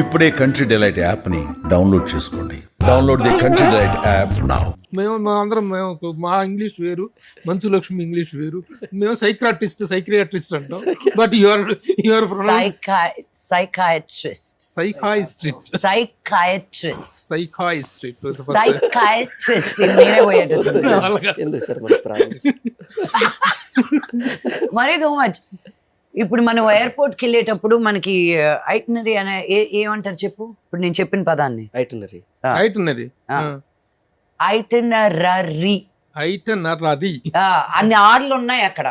ఇప్పుడే country delight app ని download చేసుకోండి. Download the country delight app now. మా అందరం మా ఇంగ్లీష్ వేరు, మంచు లక్ష్మి ఇంగ్లీష్ వేరు. మేము సైక్రియాట్రిస్ట్ అంటాం. బట్ యువర్ సైకాట్రిస్ట్ మీరే పోయేటట్టు మరీ టూ మచ్. ఇప్పుడు మనం ఎయిర్పోర్ట్కి వెళ్ళేటప్పుడు మనకి ఐటనరీ అనే ఏమంటారు చెప్పు? ఇప్పుడు నేను చెప్పిన పదాన్ని ఐటనరీ అన్ని ఆర్లు ఉన్నాయి అక్కడ.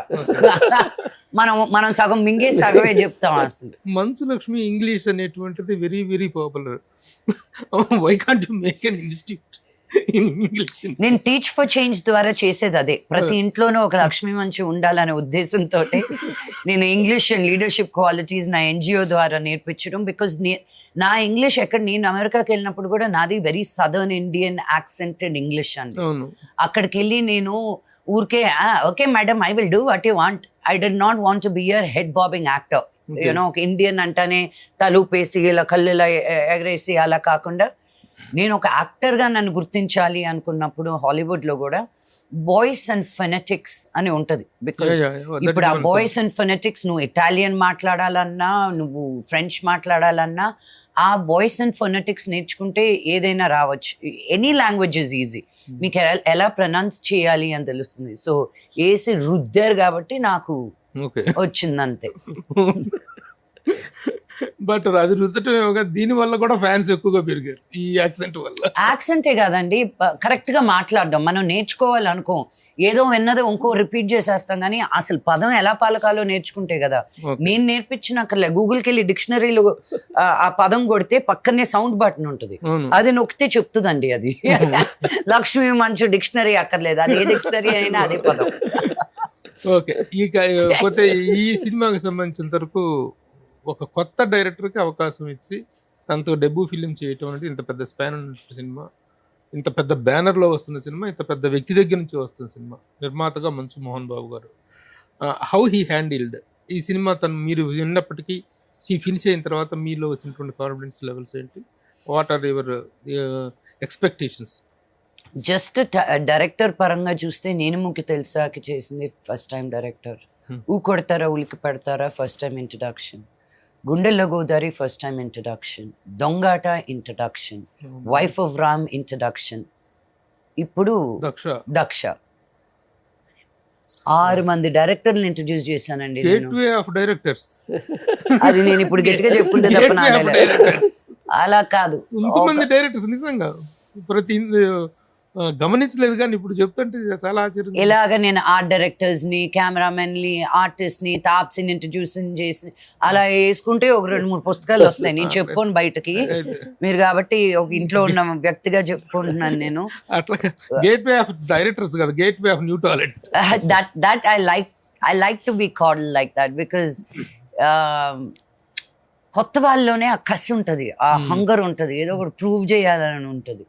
మనం సగం మింగే సగమే చెప్తాం. అసలు మంచు లక్ష్మి ఇంగ్లీష్ అనేటువంటిది very very popular. Why can't you make an institute in English? నేను టీచ్ ఫర్ చేంజ్ ద్వారా చేసేది అదే. ప్రతి ఇంట్లోనూ ఒక లక్ష్మి మంచి ఉండాలనే ఉద్దేశంతో నేను ఇంగ్లీష్ అండ్ లీడర్షిప్ క్వాలిటీస్ నా ఎన్జిఓ ద్వారా నేర్పించడం. బికాజ్ నా ఇంగ్లీష్ నేను అమెరికాకి వెళ్ళినప్పుడు కూడా నాది very southern Indian accented English అండి. అక్కడికి వెళ్ళి నేను ఊరికే okay madam I will do what you want. I did not want to be your head bobbing actor. You know ఒక ఇండియన్ అంటేనే తలూపేసి ఇలా కళ్ళు ఇలా ఎగరేసి అలా కాకుండా నేను ఒక యాక్టర్గా నన్ను గుర్తించాలి అనుకున్నప్పుడు హాలీవుడ్లో కూడా వాయిస్ అండ్ ఫెనెటిక్స్ అని ఉంటుంది. బికాస్ ఇప్పుడు ఆ వాయిస్ అండ్ ఫెనెటిక్స్ నువ్వు ఇటాలియన్ మాట్లాడాలన్నా, నువ్వు ఫ్రెంచ్ మాట్లాడాలన్నా, ఆ వాయిస్ అండ్ ఫొనెటిక్స్ నేర్చుకుంటే ఏదైనా రావచ్చు. Any language is easy. మీకు ఎలా ప్రొనౌన్స్ చేయాలి అని తెలుస్తుంది. సో ఏసి రుద్దారు కాబట్టి నాకు వచ్చిందంతే. బట్ అది రుద్దటం దీని వల్ల కూడా ఫ్యాన్స్ ఎక్కువగా పెరిగారు ఈ యాక్సెంట్ వల్ల. యాక్సెంటే కాదండి, కరెక్ట్ గా మాట్లాడడం మనం నేర్చుకోవాలనుకో, ఏదో విన్నదో ఇంకో రిపీట్ చేసేస్తాం. కానీ అసలు పదం ఎలా పలకాలో నేర్చుకుంటే కదా. నేను నేర్పించినక్కర్లే, గూగుల్కి వెళ్ళి డిక్షనరీలో ఆ పదం కొడితే పక్కనే సౌండ్ బటన్ ఉంటుంది, అది నొక్కితే చెప్తుందండి. అది లక్ష్మి మంచు డిక్షనరీ అక్కర్లేదు, అది ఏ డిక్షనరీ అయినా అదే పదం. ఓకే, పోతే ఈ సినిమాకి సంబంధించిన వరకు ఒక కొత్త డైరెక్టర్కి అవకాశం ఇచ్చి తనతో డెబ్యూ ఫిలిం చేయటం అనేది ఇంత పెద్ద స్పాన్ ఉన్న సినిమా, ఇంత పెద్ద బ్యానర్లో వస్తున్న సినిమా, ఇంత పెద్ద వ్యక్తి దగ్గర నుంచి వస్తున్న సినిమా, నిర్మాతగా మంచు మోహన్ బాబు గారు హౌ హీ హ్యాండిల్డ్ ఈ సినిమా మీరు విన్నప్పటికీ ఫినిష్ అయిన తర్వాత మీలో వచ్చినటువంటి కాన్ఫిడెన్స్ లెవెల్స్ ఏంటి? What are your expectations? Just director పరంగా చూస్తే నేను ముఖ్య తెలుసాకి చేసింది ఫస్ట్ టైం డైరెక్టర్. ఊ కొడతారా ఉలికి పెడతారా ఫస్ట్ టైం ఇంట్రడక్షన్, గుండెల్లో Godari first time introduction, దొంగాట introduction, wife of Ram introduction, ఇప్పుడు దక్ష. 6 మంది డైరెక్టర్లు ఇంట్రడ్యూస్ చేశానండి. అది నేను ఇప్పుడు గట్టిగా చెప్పుకుంటే తప్ప అలా కాదు. గమనించలేదు కానీ ఇప్పుడు చెప్తుంటే చాలా ఆశ్చర్యం. ఇలాగ నేను ఆర్ట్ డైరెక్టర్స్ ని, కెమెరామెన్ ని, ఆర్టిస్ట్ ని, తాప్స్ ని ఇంట్రడ్యూస్ చేసి అలా వేసుకుంటే ఒక 2-3 పుస్తకాలు వస్తాయి. నేను చెప్పుకోను బయటకి, మీరు కాబట్టి ఒక ఇంట్లో ఉన్న వ్యక్తిగా చెప్పుకుంటున్నాను నేను. అట్లా గేట్వే ఆఫ్ డైరెక్టర్స్ కాదు, gateway of new talent. That I like to be called like that. Because కొత్త వాళ్ళలోనే ఆ కసి ఉంటది, ఆ హంగర్ ఉంటది, ఏదో ఒకటి ప్రూవ్ చేయాలని ఉంటది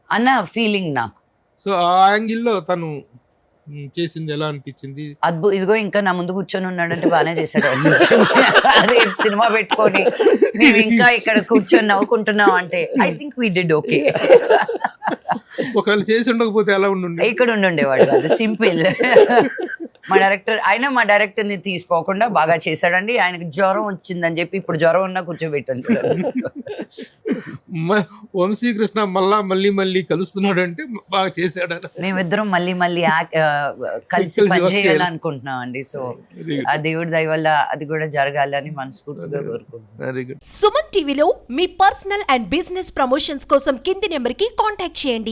అన్న ఫీలింగ్ నాకు. సో ఆ యాంగిల్లో తను చేసింది ఎలా అనిపించింది? ఇదిగో ఇంకా నా ముందు కూర్చొని ఉన్నాడంటే బాగానే చేశాడు. అదే సినిమా పెట్టుకొని మేము ఇంకా ఇక్కడ కూర్చొని నవ్వుకుంటున్నాం అంటే I think we did okay. ఒకవేళ చేసి ఉండకపోతే ఎలా ఉండుండే? ఇక్కడ ఉండేవాడు. అది సింపుల్. మా డైరెక్టర్ ని తీసుకోకుండా బాగా చేశాడండి. ఆయనకు జ్వరం వచ్చిందని చెప్పి ఇప్పుడు జ్వరం ఉన్నా కూర్చోబెట్టాను. వంశీకృష్ణ మళ్ళీ కలుస్తున్నాడు అంటే బాగా చేశాడు. మేమిద్దరం మళ్ళీ కలిసి పనిచేయాలనుకుంటున్నాం అండి. సో ఆ దేవుడి దయ వల్ల అది కూడా జరగాలని మనస్ఫూర్తిగా కోరుకుంటున్నాం. సుమన్ టీవీలో మీ పర్సనల్ అండ్ బిజినెస్ ప్రమోషన్స్ కోసం కింది నెంబర్ కి కాంటాక్ట్ చేయండి.